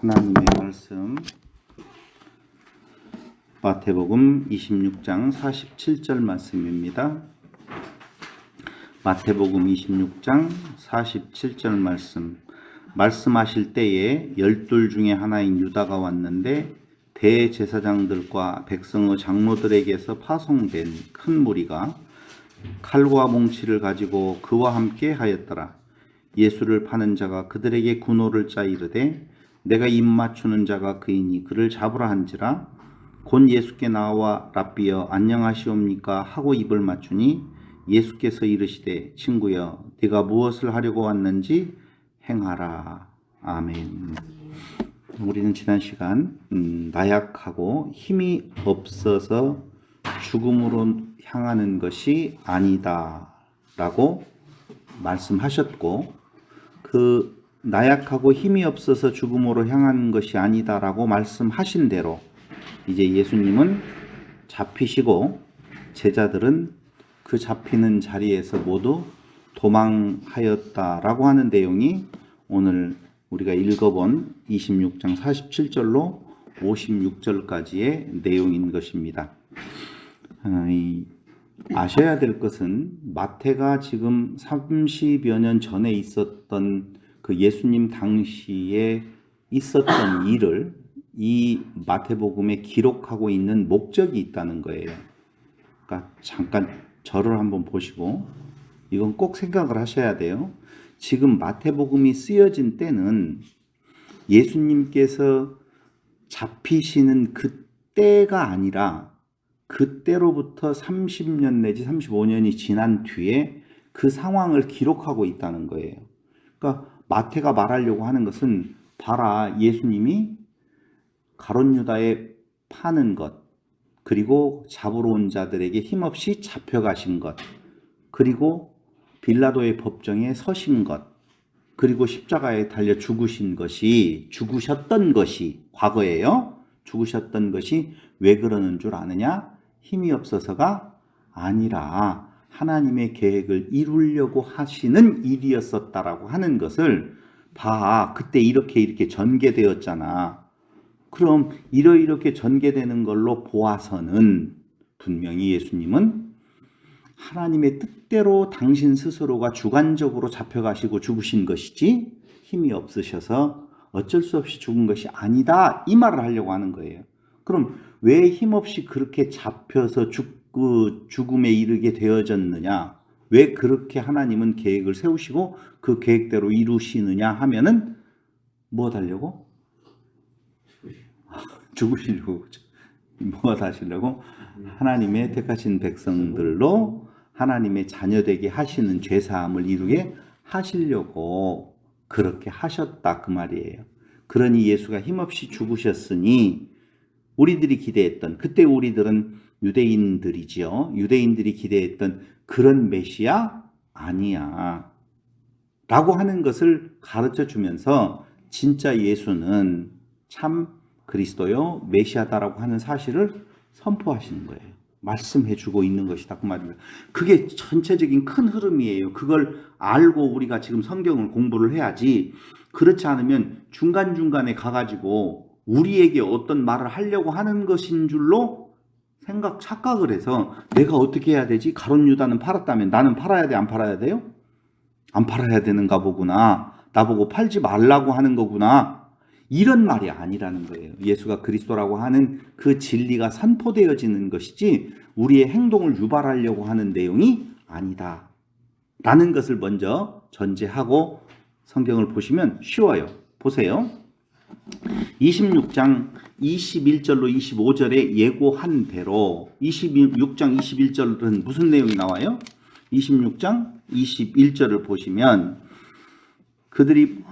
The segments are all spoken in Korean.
하나님의 말씀 마태복음 26장 47절 말씀입니다. 마태복음 26장 47절 말씀하실 때에 12 중에 하나인 유다가 왔는데 대제사장들과 백성의 장로들에게서 파송된 큰 무리가 칼과 몽치를 가지고 그와 함께 하였더라. 예수를 파는 자가 그들에게 군호를 짜 이르되 내가 입 맞추는 자가 그이니 그를 잡으라 한지라. 곧 예수께 나와 랍비여 안녕하시옵니까 하고 입을 맞추니 예수께서 이르시되 친구여 네가 무엇을 하려고 왔는지 행하라. 아멘. 우리는 지난 시간 나약하고 힘이 없어서 죽음으로 향하는 것이 아니다 라고 말씀하셨고, 그 나약하고 힘이 없어서 죽음으로 향하는 것이 아니다 라고 말씀하신 대로 이제 예수님은 잡히시고 제자들은 그 잡히는 자리에서 모두 도망하였다라고 하는 내용이 오늘 우리가 읽어본 26장 47절로 56절까지의 내용인 것입니다. 아셔야 될 것은 마태가 지금 30여 년 전에 있었던 그 예수님 당시에 있었던 일을 이 마태복음에 기록하고 있는 목적이 있다는 거예요. 그러니까 잠깐 저를 한번 보시고 이건 꼭 생각을 하셔야 돼요. 지금 마태복음이 쓰여진 때는 예수님께서 잡히시는 그때가 아니라 그때로부터 30년 내지 35년이 지난 뒤에 그 상황을 기록하고 있다는 거예요. 그러니까 마태가 말하려고 하는 것은 봐라, 예수님이 가룟 유다에 파는 것, 그리고 잡으러 온 자들에게 힘없이 잡혀가신 것, 그리고 빌라도의 법정에 서신 것, 그리고 십자가에 달려 죽으셨던 것이 과거예요. 죽으셨던 것이 왜 그러는 줄 아느냐? 힘이 없어서가 아니라 하나님의 계획을 이루려고 하시는 일이었었다라고 하는 것을 봐. 그때 이렇게 전개되었잖아. 그럼 이렇게 전개되는 걸로 보아서는 분명히 예수님은 하나님의 뜻대로 당신 스스로가 주관적으로 잡혀가시고 죽으신 것이지 힘이 없으셔서 어쩔 수 없이 죽은 것이 아니다, 이 말을 하려고 하는 거예요. 그럼 왜 힘없이 그렇게 잡혀서 죽음에 이르게 되어졌느냐? 왜 그렇게 하나님은 계획을 세우시고 그 계획대로 이루시느냐 하면은 무엇 하려고? 죽으시려고. 무엇 하시려고? 하나님의 택하신 백성들로 하나님의 자녀되게 하시는 죄사함을 이루게 하시려고 그렇게 하셨다, 그 말이에요. 그러니 예수가 힘없이 죽으셨으니 우리들이 기대했던, 그때 우리들은 유대인들이지요. 유대인들이 기대했던 그런 메시아 아니야 라고 하는 것을 가르쳐 주면서 진짜 예수는 참 그리스도요 메시아다라고 하는 사실을 선포하시는 거예요. 말씀해 주고 있는 것이다, 그 말입니다. 그게 전체적인 큰 흐름이에요. 그걸 알고 우리가 지금 성경을 공부를 해야지, 그렇지 않으면 중간중간에 가가지고 우리에게 어떤 말을 하려고 하는 것인 줄로 착각을 해서 내가 어떻게 해야 되지? 가룟 유다는 팔았다면 나는 팔아야 돼, 안 팔아야 돼요? 안 팔아야 되는가 보구나. 나보고 팔지 말라고 하는 거구나. 이런 말이 아니라는 거예요. 예수가 그리스도라고 하는 그 진리가 선포되어지는 것이지 우리의 행동을 유발하려고 하는 내용이 아니다 라는 것을 먼저 전제하고 성경을 보시면 쉬워요. 보세요. 26장 21절로 25절에 예고한 대로 26장 21절은 무슨 내용이 나와요? 26장 21절을 보시면 그들이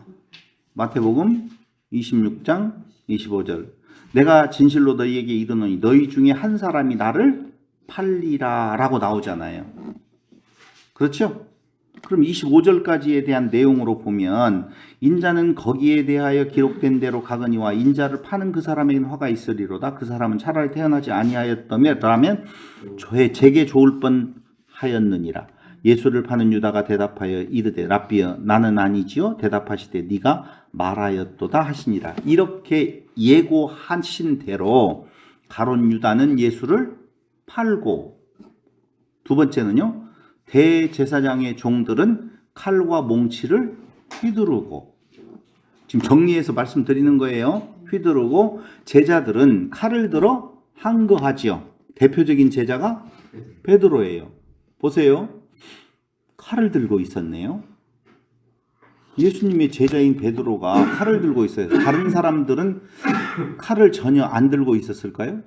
마태복음 26장 25절 내가 진실로 너희에게 이르노니 너희 중에 한 사람이 나를 팔리라 라고 나오잖아요. 그렇죠? 그럼 25절까지에 대한 내용으로 보면 인자는 거기에 대하여 기록된 대로 가거니와 인자를 파는 그 사람에게는 화가 있으리로다. 그 사람은 차라리 태어나지 아니하였다면 제게 좋을 뻔하였느니라. 예수를 파는 유다가 대답하여 이르되 랍비여 나는 아니지요. 대답하시되 네가 말하였도다 하시니라. 이렇게 예고하신 대로 가룟 유다는 예수를 팔고, 두 번째는요, 대제사장의 종들은 칼과 몽치를 휘두르고, 지금 정리해서 말씀드리는 거예요. 휘두르고 제자들은 칼을 들어 항거하지요. 대표적인 제자가 베드로예요. 보세요. 칼을 들고 있었네요. 예수님의 제자인 베드로가 칼을 들고 있어요. 다른 사람들은 칼을 전혀 안 들고 있었을까요?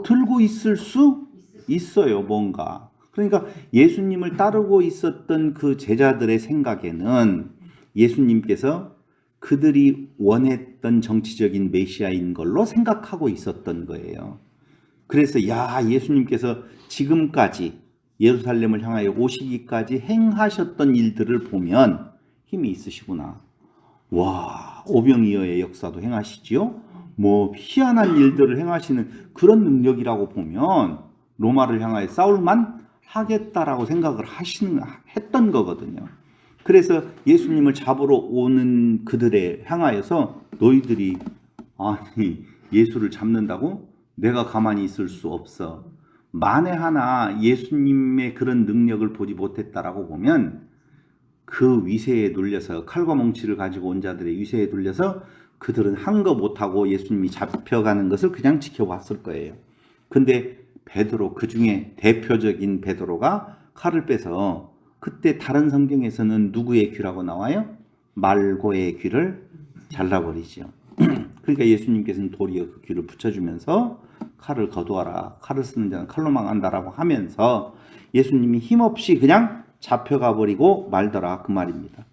들고 있을 수 있어요, 뭔가. 그러니까 예수님을 따르고 있었던 그 제자들의 생각에는 예수님께서 그들이 원했던 정치적인 메시아인 걸로 생각하고 있었던 거예요. 그래서 예수님께서 지금까지 예루살렘을 향하여 오시기까지 행하셨던 일들을 보면 힘이 있으시구나. 와, 오병이어의 역사도 행하시지요. 뭐 희한한 일들을 행하시는 그런 능력이라고 보면 로마를 향하여 싸울만 하겠다라고 생각을 했던 거거든요. 그래서 예수님을 잡으러 오는 그들에 향하여서 너희들이 아니 예수를 잡는다고? 내가 가만히 있을 수 없어. 만에 하나 예수님의 그런 능력을 보지 못했다라고 보면 그 위세에 눌려서 칼과 몽치를 가지고 온 자들의 위세에 눌려서 그들은 한 거 못하고 예수님이 잡혀가는 것을 그냥 지켜봤을 거예요. 근데 베드로, 그 중에 대표적인 베드로가 칼을 빼서, 그때 다른 성경에서는 누구의 귀라고 나와요? 말고의 귀를 잘라버리죠. 그러니까 예수님께서는 도리어 그 귀를 붙여주면서 칼을 거두어라. 칼을 쓰는 자는 칼로 망한다라고 하면서 예수님이 힘없이 그냥 잡혀가 버리고 말더라, 그 말입니다.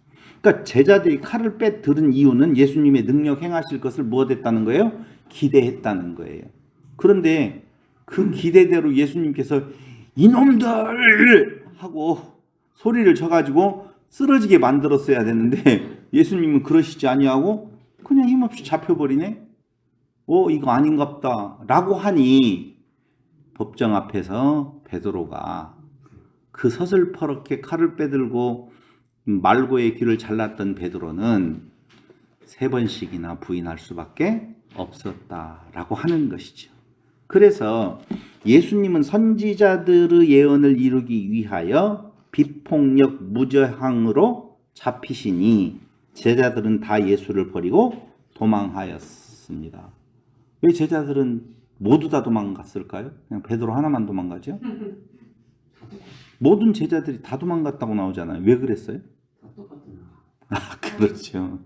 그러니까 제자들이 칼을 빼들은 이유는 예수님의 능력 행하실 것을 무엇했다는 거예요? 기대했다는 거예요. 그런데 그 기대대로 예수님께서 이놈들 하고 소리를 쳐가지고 쓰러지게 만들었어야 되는데 예수님은 그러시지 아니하고 그냥 힘없이 잡혀버리네. 이거 아닌갑다 라고 하니 법정 앞에서 베드로가 그 서슬퍼렇게 칼을 빼들고 말고의 귀를 잘랐던 베드로는 3번씩이나 부인할 수밖에 없었다라고 하는 것이죠. 그래서 예수님은 선지자들의 예언을 이루기 위하여 비폭력 무저항으로 잡히시니 제자들은 다 예수를 버리고 도망하였습니다. 왜 제자들은 모두 다 도망갔을까요? 그냥 베드로 하나만 도망가죠? 모든 제자들이 다 도망갔다고 나오잖아요. 왜 그랬어요? 그렇죠.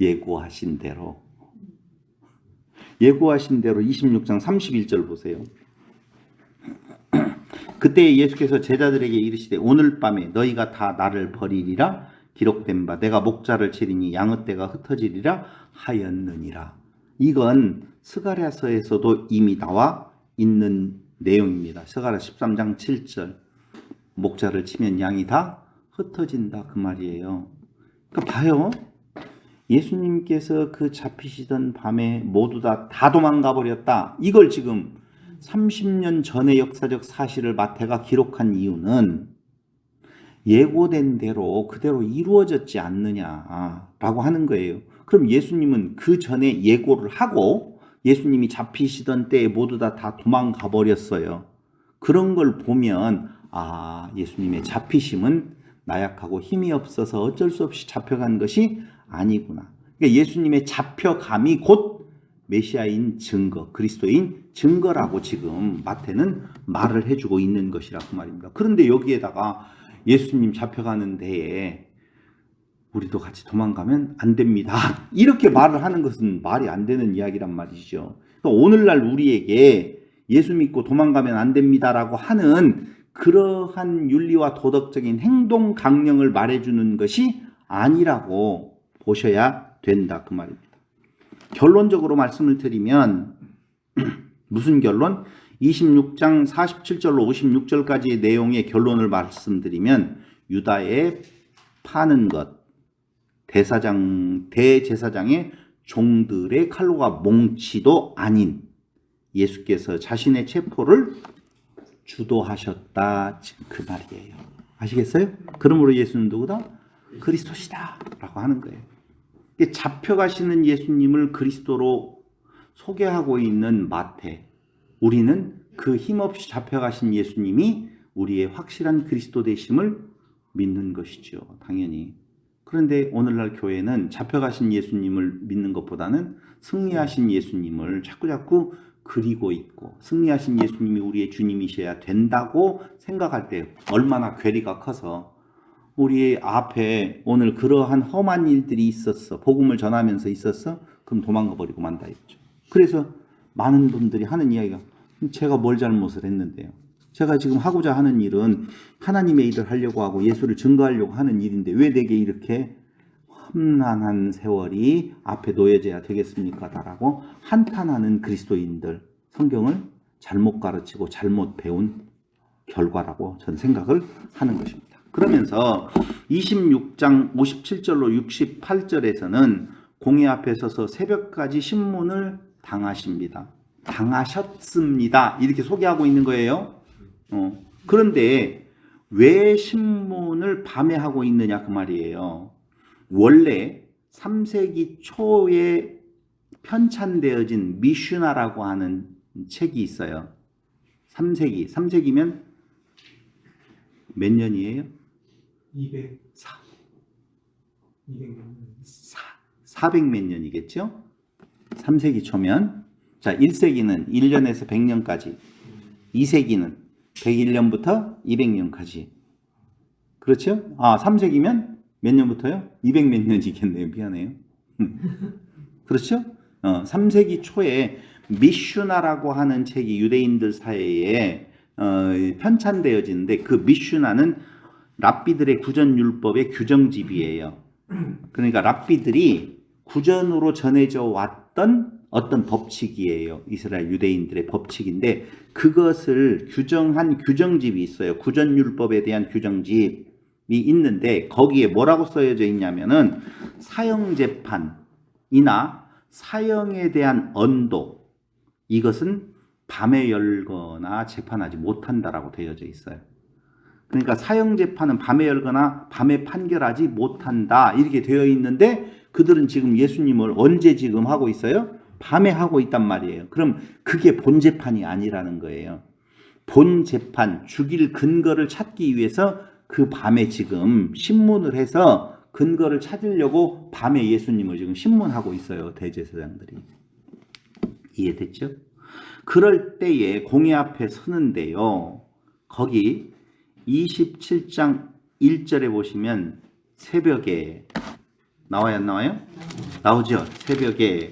예고하신 대로 26장 31절 보세요. 그때 예수께서 제자들에게 이르시되 오늘 밤에 너희가 다 나를 버리리라 기록된 바 내가 목자를 치리니 양의 떼가 흩어지리라 하였느니라. 이건 스가랴서에서도 이미 나와 있는 내용입니다. 스가랴 13장 7절 목자를 치면 양이 다 흩어진다, 그 말이에요. 그러니까 봐요. 예수님께서 그 잡히시던 밤에 모두 다 도망가 버렸다. 이걸 지금 30년 전의 역사적 사실을 마태가 기록한 이유는 예고된 대로 그대로 이루어졌지 않느냐라고 하는 거예요. 그럼 예수님은 그 전에 예고를 하고 예수님이 잡히시던 때에 모두 다 도망가 버렸어요. 그런 걸 보면 예수님의 잡히심은 나약하고 힘이 없어서 어쩔 수 없이 잡혀간 것이 아니구나. 그러니까 예수님의 잡혀감이 곧 메시아인 증거, 그리스도인 증거라고 지금 마태는 말을 해주고 있는 것이라고 말입니다. 그런데 여기에다가 예수님 잡혀가는 데에 우리도 같이 도망가면 안 됩니다. 이렇게 말을 하는 것은 말이 안 되는 이야기란 말이죠. 그러니까 오늘날 우리에게 예수 믿고 도망가면 안 됩니다라고 하는 그러한 윤리와 도덕적인 행동 강령을 말해주는 것이 아니라고 보셔야 된다, 그 말입니다. 결론적으로 말씀을 드리면 무슨 결론? 26장 47절로 56절까지의 내용의 결론을 말씀드리면 유다의 파는 것, 대제사장의 종들의 칼로가 몽치도 아닌 예수께서 자신의 체포를 주도하셨다. 지금 그 말이에요. 아시겠어요? 그러므로 예수는 누구다? 그리스도시다 라고 하는 거예요. 잡혀가시는 예수님을 그리스도로 소개하고 있는 마태, 우리는 그 힘없이 잡혀가신 예수님이 우리의 확실한 그리스도 되심을 믿는 것이죠. 당연히. 그런데 오늘날 교회는 잡혀가신 예수님을 믿는 것보다는 승리하신 예수님을 자꾸자꾸 그리고 있고, 승리하신 예수님이 우리의 주님이셔야 된다고 생각할 때 얼마나 괴리가 커서 우리 앞에 오늘 그러한 험한 일들이 있었어, 복음을 전하면서 있었어, 그럼 도망가 버리고 만다 했죠. 그래서 많은 분들이 하는 이야기가, 제가 뭘 잘못을 했는데요, 제가 지금 하고자 하는 일은 하나님의 일을 하려고 하고 예수를 증거하려고 하는 일인데 왜 내게 이렇게 험난한 세월이 앞에 놓여져야 되겠습니까? 라고 한탄하는 그리스도인들, 성경을 잘못 가르치고 잘못 배운 결과라고 저는 생각을 하는 것입니다. 그러면서 26장 57절로 68절에서는 공회 앞에 서서 새벽까지 신문을 당하십니다. 당하셨습니다. 이렇게 소개하고 있는 거예요. 그런데 왜 신문을 밤에 하고 있느냐 그 말이에요. 원래 3세기 초에 편찬되어진 미슈나라고 하는 책이 있어요. 3세기면 몇 년이에요? 400 몇 년이겠죠? 3세기 초면. 자, 1세기는 1년에서 100년까지, 2세기는 101년부터 200년까지. 그렇죠? 3세기면 몇 년부터요? 200 몇 년이겠네요. 미안해요. 그렇죠? 3세기 초에 미슈나라고 하는 책이 유대인들 사이에 편찬되어지는데, 그 미슈나는 랍비들의 구전율법의 규정집이에요. 그러니까 랍비들이 구전으로 전해져 왔던 어떤 법칙이에요. 이스라엘 유대인들의 법칙인데 그것을 규정한 규정집이 있어요. 구전율법에 대한 규정집이 있는데 거기에 뭐라고 써져 있냐면은 사형재판이나 사형에 대한 언도, 이것은 밤에 열거나 재판하지 못한다라고 되어져 있어요. 그러니까 사형재판은 밤에 열거나 밤에 판결하지 못한다 이렇게 되어 있는데 그들은 지금 예수님을 언제 지금 하고 있어요? 밤에 하고 있단 말이에요. 그럼 그게 본 재판이 아니라는 거예요. 본 재판, 죽일 근거를 찾기 위해서 그 밤에 지금 신문을 해서 근거를 찾으려고 밤에 예수님을 지금 신문하고 있어요. 대제사장들이. 이해됐죠? 그럴 때에 공회 앞에 서는데요. 거기 27장 1절에 보시면 새벽에 나와요, 안 나와요? 나오죠. 새벽에.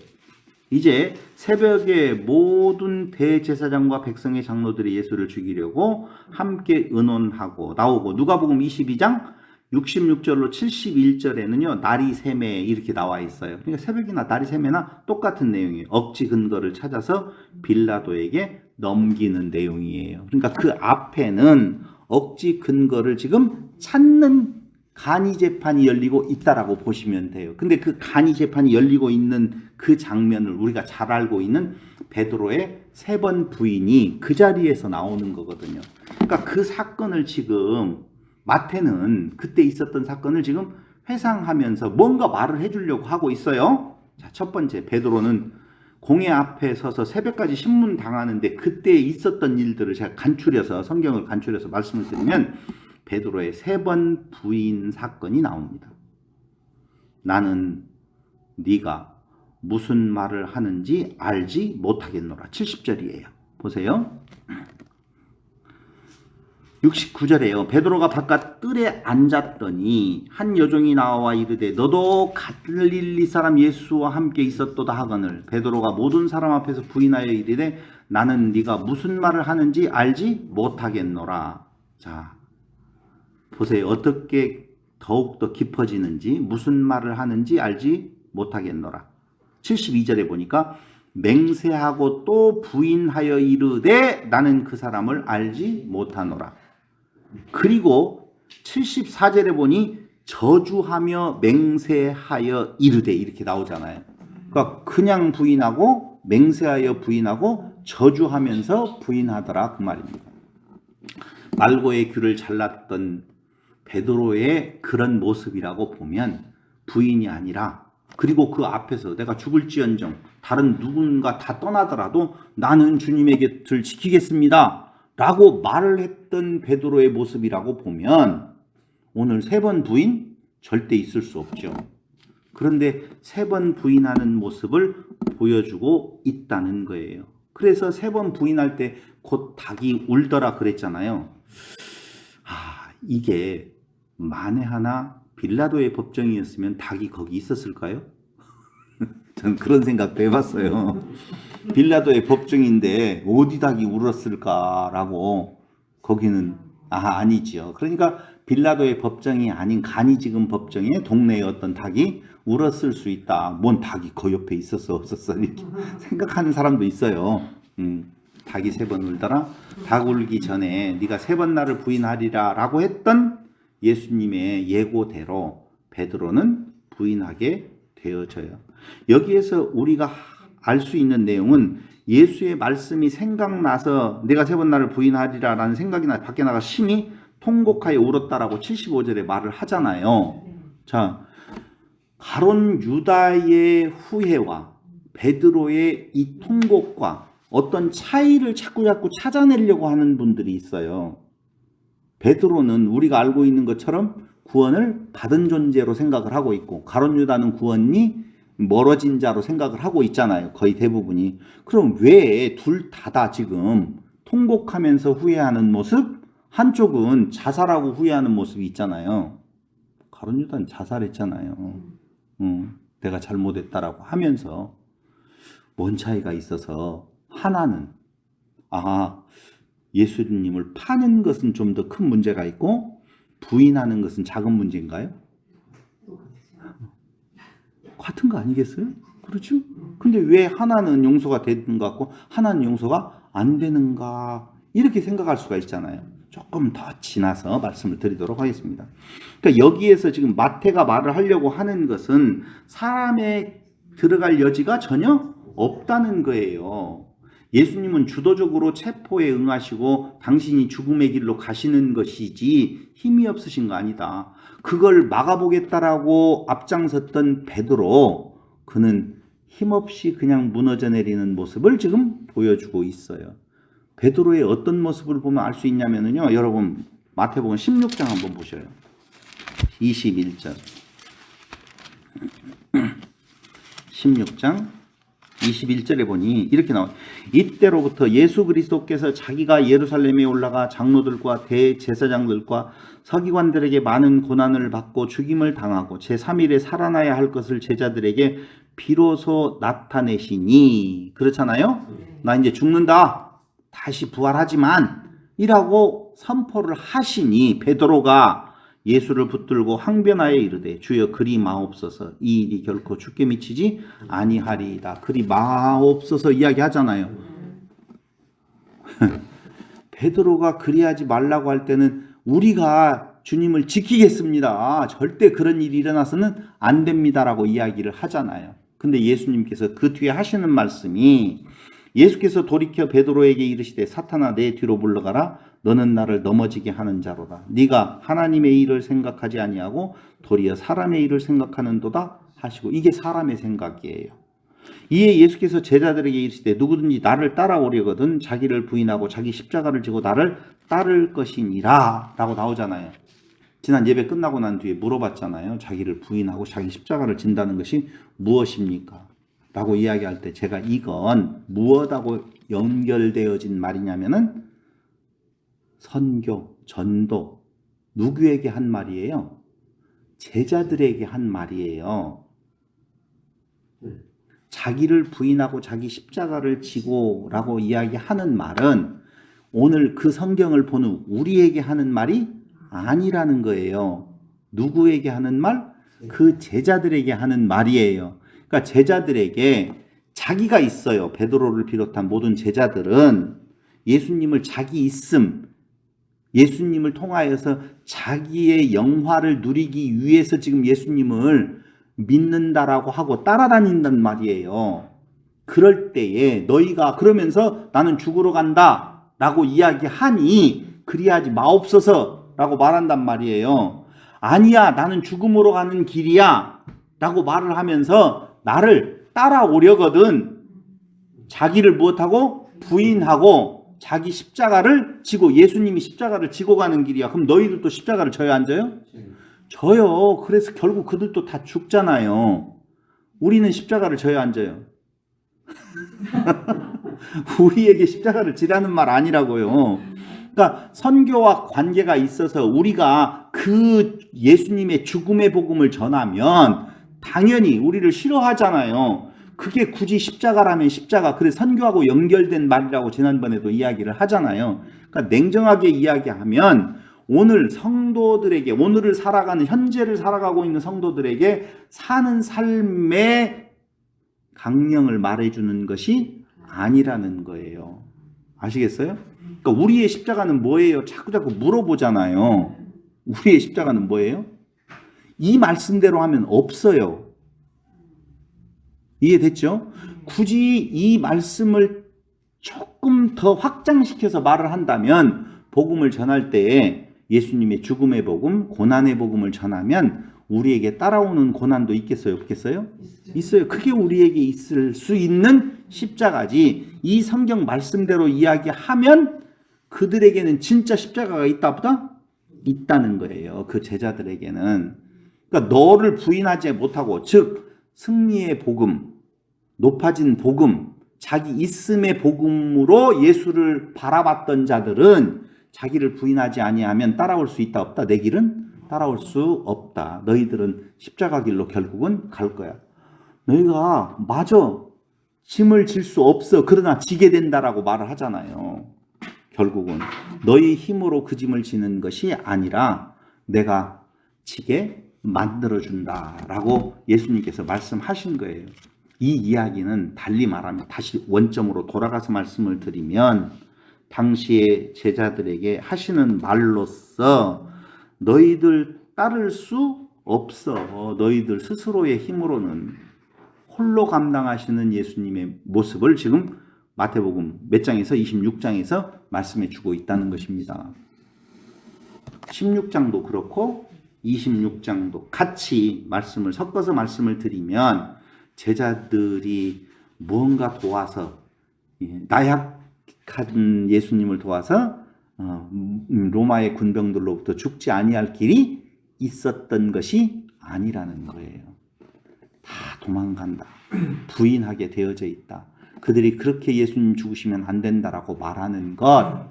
이제 새벽에 모든 대제사장과 백성의 장로들이 예수를 죽이려고 함께 의논하고 나오고, 누가복음 22장 66절로 71절에는요 날이 새매 이렇게 나와 있어요. 그러니까 새벽이나 날이 새매나 똑같은 내용이에요. 억지 근거를 찾아서 빌라도에게 넘기는 내용이에요. 그러니까 그 앞에는 억지 근거를 지금 찾는 간이 재판이 열리고 있다라고 보시면 돼요. 근데 그 간이 재판이 열리고 있는 그 장면을 우리가 잘 알고 있는 베드로의 3번 부인이 그 자리에서 나오는 거거든요. 그러니까 그 사건을 지금 마태는 그때 있었던 사건을 지금 회상하면서 뭔가 말을 해주려고 하고 있어요. 자, 첫 번째, 베드로는 공회 앞에 서서 새벽까지 신문 당하는데 그때 있었던 일들을 제가 간추려서, 성경을 간추려서 말씀을 드리면 베드로의 3번 부인 사건이 나옵니다. 나는 네가 무슨 말을 하는지 알지 못하겠노라. 70절이에요. 보세요. 69절에요. 베드로가 바깥 뜰에 앉았더니 한 여종이 나와 이르되 너도 갈릴리 사람 예수와 함께 있었도다 하거늘 베드로가 모든 사람 앞에서 부인하여 이르되 나는 네가 무슨 말을 하는지 알지 못하겠노라. 자, 보세요. 어떻게 더욱더 깊어지는지, 무슨 말을 하는지 알지 못하겠노라. 72절에 보니까 맹세하고 또 부인하여 이르되 나는 그 사람을 알지 못하노라. 그리고 74절에 보니 저주하며 맹세하여 이르되 이렇게 나오잖아요. 그러니까 그냥 부인하고 맹세하여 부인하고 저주하면서 부인하더라 그 말입니다. 말고의 귤을 잘랐던 베드로의 그런 모습이라고 보면 부인이 아니라, 그리고 그 앞에서 내가 죽을지언정 다른 누군가 다 떠나더라도 나는 주님의 곁을 지키겠습니다 라고 말을 했던 베드로의 모습이라고 보면 오늘 3번 부인 절대 있을 수 없죠. 그런데 3번 부인하는 모습을 보여주고 있다는 거예요. 그래서 3번 부인할 때 곧 닭이 울더라 그랬잖아요. 이게 만에 하나 빌라도의 법정이었으면 닭이 거기 있었을까요? 저는 그런 생각도 해봤어요. 빌라도의 법정인데 어디 닭이 울었을까라고. 거기는 아니지요. 그러니까 빌라도의 법정이 아닌 가니지금 법정에 동네에 어떤 닭이 울었을 수 있다. 뭔 닭이 그 옆에 있었어 없었어 이렇게 생각하는 사람도 있어요. 닭이 3번 울더라. 닭 울기 전에 네가 3번 나를 부인하리라 라고 했던 예수님의 예고대로 베드로는 부인하게 되어져요. 여기에서 우리가 알 수 있는 내용은 예수의 말씀이 생각나서 내가 3번 나를 부인하리라 라는 생각이 밖에 나가 심히 통곡하여 울었다라고 75절에 말을 하잖아요. 자, 가론 유다의 후회와 베드로의 이 통곡과 어떤 차이를 자꾸 찾아내려고 하는 분들이 있어요. 베드로는 우리가 알고 있는 것처럼 구원을 받은 존재로 생각을 하고 있고, 가론 유다는 구원이 멀어진 자로 생각을 하고 있잖아요. 거의 대부분이. 그럼 왜 둘 다다 지금 통곡하면서 후회하는 모습, 한쪽은 자살하고 후회하는 모습이 있잖아요. 가론 유다는 자살했잖아요. 내가 잘못했다라고 하면서. 뭔 차이가 있어서 하나는 예수님을 파는 것은 좀 더 큰 문제가 있고 부인하는 것은 작은 문제인가요? 같은 거 아니겠어요? 그렇죠? 근데 왜 하나는 용서가 되는 것 같고 하나는 용서가 안 되는가, 이렇게 생각할 수가 있잖아요. 조금 더 지나서 말씀을 드리도록 하겠습니다. 그러니까 여기에서 지금 마태가 말을 하려고 하는 것은 사람의 들어갈 여지가 전혀 없다는 거예요. 예수님은 주도적으로 체포에 응하시고 당신이 죽음의 길로 가시는 것이지 힘이 없으신 거 아니다. 그걸 막아보겠다라고 앞장섰던 베드로, 그는 힘없이 그냥 무너져 내리는 모습을 지금 보여주고 있어요. 베드로의 어떤 모습을 보면 알 수 있냐면요, 여러분 마태복음 16장 한번 보셔요. 21절 16장 21절에 보니 이렇게 나와요. 이때로부터 예수 그리스도께서 자기가 예루살렘에 올라가 장로들과 대제사장들과 서기관들에게 많은 고난을 받고 죽임을 당하고 제3일에 살아나야 할 것을 제자들에게 비로소 나타내시니, 그렇잖아요. 나 이제 죽는다, 다시 부활하지만 이라고 선포를 하시니 베드로가 예수를 붙들고 항변하여 이르되 주여 그리 마옵소서, 이 일이 결코 죽게 미치지 아니하리이다. 그리 마옵소서 이야기하잖아요. 베드로가 그리하지 말라고 할 때는 우리가 주님을 지키겠습니다, 절대 그런 일이 일어나서는 안 됩니다라고 이야기를 하잖아요. 근데 예수님께서 그 뒤에 하시는 말씀이, 예수께서 돌이켜 베드로에게 이르시되 사탄아 내 뒤로 물러가라, 너는 나를 넘어지게 하는 자로다. 네가 하나님의 일을 생각하지 아니하고 도리어 사람의 일을 생각하는도다 하시고, 이게 사람의 생각이에요. 이에 예수께서 제자들에게 이르시되 누구든지 나를 따라오려거든 자기를 부인하고 자기 십자가를 지고 나를 따를 것이니라 라고 나오잖아요. 지난 예배 끝나고 난 뒤에 물어봤잖아요. 자기를 부인하고 자기 십자가를 진다는 것이 무엇입니까? 라고 이야기할 때 제가 이건 무엇하고 연결되어진 말이냐면은 선교, 전도, 누구에게 한 말이에요? 제자들에게 한 말이에요. 자기를 부인하고 자기 십자가를 지고 라고 이야기하는 말은 오늘 그 성경을 보는 우리에게 하는 말이 아니라는 거예요. 누구에게 하는 말? 그 제자들에게 하는 말이에요. 그러니까 제자들에게 자기가 있어요. 베드로를 비롯한 모든 제자들은 예수님을 자기 있음, 예수님을 통하여서 자기의 영화를 누리기 위해서 지금 예수님을 믿는다라고 하고 따라다닌단 말이에요. 그럴 때에 너희가 그러면서 나는 죽으러 간다 라고 이야기하니 그리하지 마옵소서라고 말한단 말이에요. 아니야, 나는 죽음으로 가는 길이야 라고 말을 하면서 나를 따라오려거든 자기를 무엇하고? 부인하고 자기 십자가를 지고, 예수님이 십자가를 지고 가는 길이야. 그럼 너희들도 십자가를 져야 안 져요? 져요. 그래서 결국 그들도 다 죽잖아요. 우리는 십자가를 져야 안 져요? 우리에게 십자가를 지라는 말 아니라고요. 그러니까 선교와 관계가 있어서 우리가 그 예수님의 죽음의 복음을 전하면 당연히 우리를 싫어하잖아요. 그게 굳이 십자가라면 십자가, 그래서 선교하고 연결된 말이라고 지난번에도 이야기를 하잖아요. 그러니까 냉정하게 이야기하면 오늘 성도들에게, 오늘을 살아가는, 현재를 살아가고 있는 성도들에게 사는 삶의 강령을 말해주는 것이 아니라는 거예요. 아시겠어요? 그러니까 우리의 십자가는 뭐예요? 자꾸 물어보잖아요. 우리의 십자가는 뭐예요? 이 말씀대로 하면 없어요. 이해됐죠? 굳이 이 말씀을 조금 더 확장시켜서 말을 한다면, 복음을 전할 때에 예수님의 죽음의 복음, 고난의 복음을 전하면 우리에게 따라오는 고난도 있겠어요? 없겠어요? 있어요. 그게 우리에게 있을 수 있는 십자가지. 이 성경 말씀대로 이야기하면 그들에게는 진짜 십자가가 있다 보다? 있다는 거예요. 그 제자들에게는. 그러니까 너를 부인하지 못하고, 즉 승리의 복음, 높아진 복음, 자기 있음의 복음으로 예수를 바라봤던 자들은 자기를 부인하지 아니하면 따라올 수 있다 없다? 내 길은 따라올 수 없다. 너희들은 십자가 길로 결국은 갈 거야. 너희가 맞아, 짐을 질 수 없어, 그러나 지게 된다라고 말을 하잖아요. 결국은 너희 힘으로 그 짐을 지는 것이 아니라 내가 지게 만들어준다라고 예수님께서 말씀하신 거예요. 이 이야기는 달리 말하면, 다시 원점으로 돌아가서 말씀을 드리면, 당시의 제자들에게 하시는 말로서 너희들 따를 수 없어. 너희들 스스로의 힘으로는. 홀로 감당하시는 예수님의 모습을 지금 마태복음 몇 장에서? 26장에서 말씀해 주고 있다는 것입니다. 16장도 그렇고 26장도 같이 말씀을 섞어서 말씀을 드리면, 제자들이 무언가 도와서, 나약한 예수님을 도와서 로마의 군병들로부터 죽지 아니할 길이 있었던 것이 아니라는 거예요. 다 도망간다, 부인하게 되어져 있다. 그들이 그렇게 예수님 죽으시면 안 된다라고 말하는 것,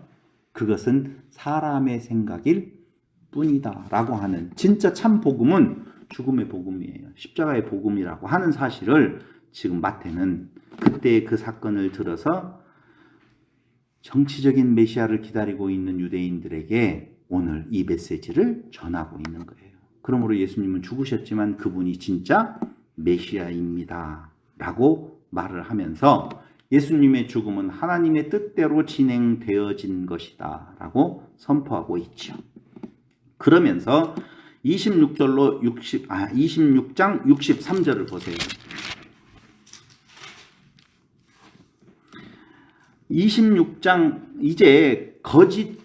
그것은 사람의 생각일 뿐이다 라고 하는, 진짜 참 복음은 죽음의 복음이에요. 십자가의 복음이라고 하는 사실을 지금 마태는 그때의 그 사건을 들어서 정치적인 메시아를 기다리고 있는 유대인들에게 오늘 이 메시지를 전하고 있는 거예요. 그러므로 예수님은 죽으셨지만 그분이 진짜 메시아입니다 라고 말을 하면서 예수님의 죽음은 하나님의 뜻대로 진행되어진 것이다 라고 선포하고 있죠. 그러면서 26장 63절을 보세요. 26장, 이제 거짓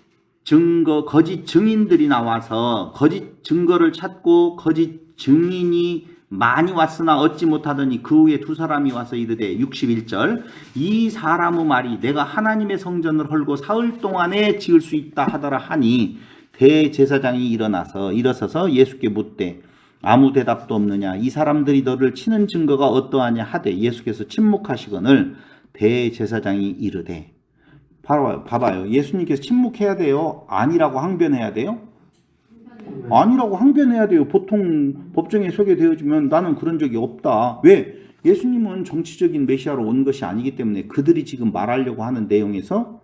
증인들이 나와서 거짓 증거를 찾고, 거짓 증인이 많이 왔으나 얻지 못하더니 그 후에 두 사람이 와서 이르되, 61절, 이 사람의 말이 내가 하나님의 성전을 헐고 사흘 동안에 지을 수 있다 하더라 하니, 대제사장이 일어서서 예수께 묻되 아무 대답도 없느냐, 이 사람들이 너를 치는 증거가 어떠하냐 하되, 예수께서 침묵하시거늘 대제사장이 이르되, 봐봐요. 예수님께서 침묵해야 돼요? 아니라고 항변해야 돼요? 아니라고 항변해야 돼요. 보통 법정에 서게 되어지면 나는 그런 적이 없다. 왜? 예수님은 정치적인 메시아로 온 것이 아니기 때문에 그들이 지금 말하려고 하는 내용에서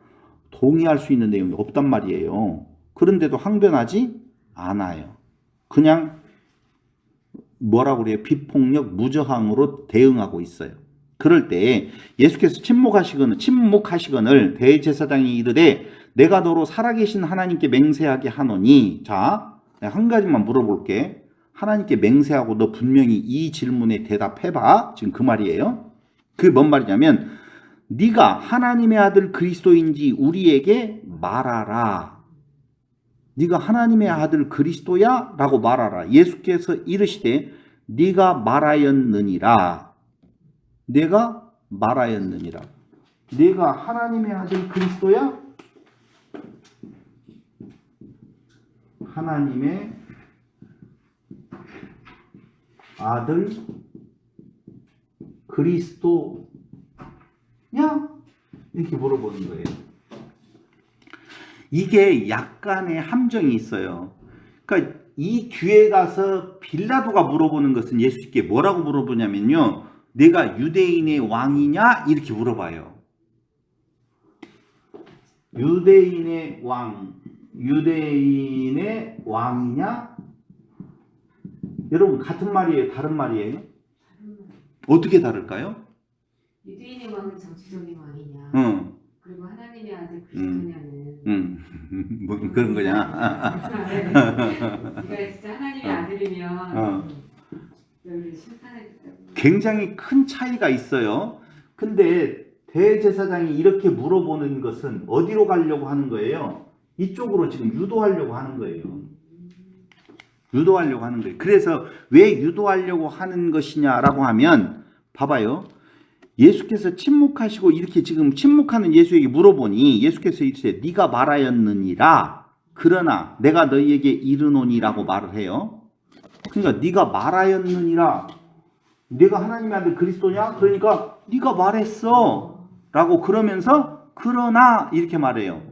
동의할 수 있는 내용이 없단 말이에요. 그런데도 항변하지 않아요. 그냥 뭐라고 그래요? 비폭력, 무저항으로 대응하고 있어요. 그럴 때 예수께서 침묵하시거늘 대제사장이 이르되 내가 너로 살아계신 하나님께 맹세하게 하노니, 자, 한 가지만 물어볼게. 하나님께 맹세하고 너 분명히 이 질문에 대답해봐. 지금 그 말이에요. 그게 뭔 말이냐면, 네가 하나님의 아들 그리스도인지 우리에게 말하라. 네가 하나님의 아들 그리스도야? 라고 말하라. 예수께서 이르시되 네가 말하였느니라. 내가 말하였느니라. 네가 하나님의 아들 그리스도야? 하나님의 아들 그리스도냐? 이렇게 물어보는 거예요. 이게 약간의 함정이 있어요. 그러니까 이 뒤에 가서 빌라도가 물어보는 것은 예수님께 뭐라고 물어보냐면요. 내가 유대인의 왕이냐? 이렇게 물어봐요. 유대인의 왕이냐? 여러분 같은 말이에요? 다른 말이에요? 어떻게 다를까요? 유대인의 왕은 정치적인 왕이냐? 그리고 하나님의 아들 그리스도냐는 뭐 그런 거냐? 네가 진짜 하나님의 아들이면 너를 심판하겠다고. 굉장히 큰 차이가 있어요. 근데 대제사장이 이렇게 물어보는 것은 어디로 가려고 하는 거예요? 이쪽으로 지금 유도하려고 하는 거예요. 유도하려고 하는 거예요. 그래서 왜 유도하려고 하는 것이냐라고 하면 봐봐요. 예수께서 침묵하시고 이렇게 지금 침묵하는 예수에게 물어보니 예수께서 이르시되 네가 말하였느니라. 그러나 내가 너희에게 이르노니라고 말을 해요. 그러니까 네가 말하였느니라. 내가 하나님의 아들 그리스도냐? 그러니까 네가 말했어. 라고 그러면서 그러나 이렇게 말해요.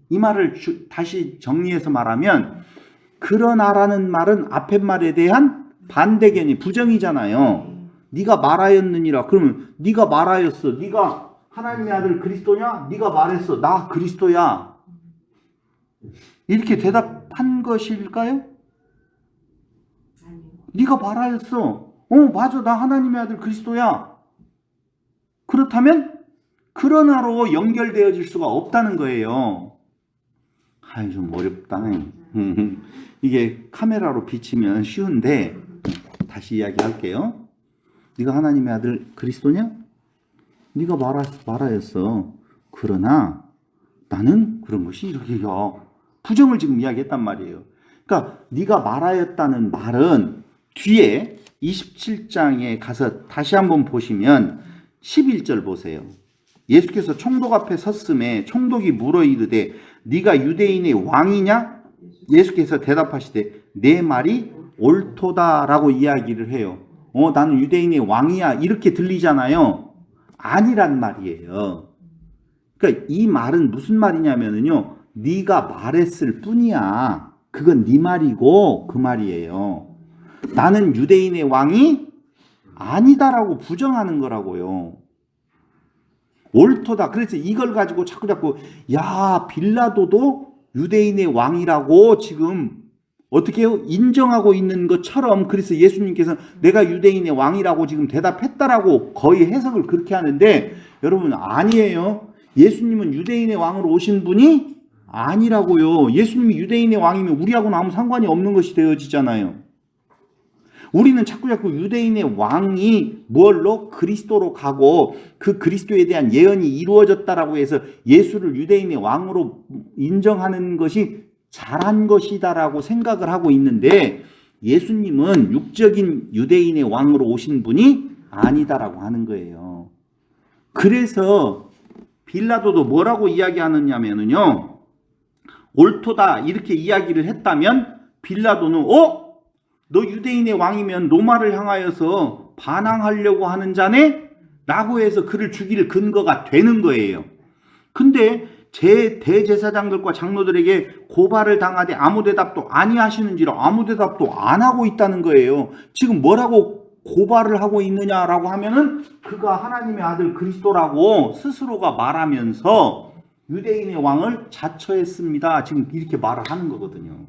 이 말을 다시 정리해서 말하면 그러나라는 말은 앞에 말에 대한 반대견이 부정이잖아요. 네가 말하였느니라. 그러면 네가 말하였어. 네가 하나님의 아들 그리스도냐? 네가 말했어. 나 그리스도야. 이렇게 대답한 것일까요? 아니요. 네가 말하였어. 맞아. 나 하나님의 아들 그리스도야. 그렇다면 그러나로 연결되어질 수가 없다는 거예요. 좀 어렵다. 이게 카메라로 비치면 쉬운데 다시 이야기할게요. 네가 하나님의 아들 그리스도냐? 네가 말하였어. 그러나 나는 그런 것이 이렇게요. 부정을 지금 이야기했단 말이에요. 그러니까 네가 말하였다는 말은 뒤에 27장에 가서 다시 한번 보시면 11절 보세요. 예수께서 총독 앞에 섰음에 총독이 물어 이르되 네가 유대인의 왕이냐? 예수께서 대답하시되 내 말이 옳도다라고 이야기를 해요. 나는 유대인의 왕이야 이렇게 들리잖아요. 아니란 말이에요. 그러니까 이 말은 무슨 말이냐면요. 네가 말했을 뿐이야. 그건 네 말이고 그 말이에요. 나는 유대인의 왕이 아니다라고 부정하는 거라고요. 옳도다. 그래서 이걸 가지고 자꾸 야 빌라도도 유대인의 왕이라고 지금 어떻게 해요? 인정하고 있는 것처럼 그래서 예수님께서 내가 유대인의 왕이라고 지금 대답했다라고 거의 해석을 그렇게 하는데 여러분 아니에요. 예수님은 유대인의 왕으로 오신 분이 아니라고요. 예수님이 유대인의 왕이면 우리하고는 아무 상관이 없는 것이 되어지잖아요. 우리는 자꾸 유대인의 왕이 뭘로? 그리스도로 가고 그 그리스도에 대한 예언이 이루어졌다라고 해서 예수를 유대인의 왕으로 인정하는 것이 잘한 것이다라고 생각을 하고 있는데 예수님은 육적인 유대인의 왕으로 오신 분이 아니다라고 하는 거예요. 그래서 빌라도도 뭐라고 이야기하느냐면요. 옳도다 이렇게 이야기를 했다면 빌라도는 너 유대인의 왕이면 로마를 향하여서 반항하려고 하는 자네? 라고 해서 그를 죽일 근거가 되는 거예요. 근데 제 대제사장들과 장로들에게 고발을 당하되 아무 대답도 아니하시는지라 아무 대답도 안 하고 있다는 거예요. 지금 뭐라고 고발을 하고 있느냐라고 하면은 그가 하나님의 아들 그리스도라고 스스로가 말하면서 유대인의 왕을 자처했습니다. 지금 이렇게 말을 하는 거거든요.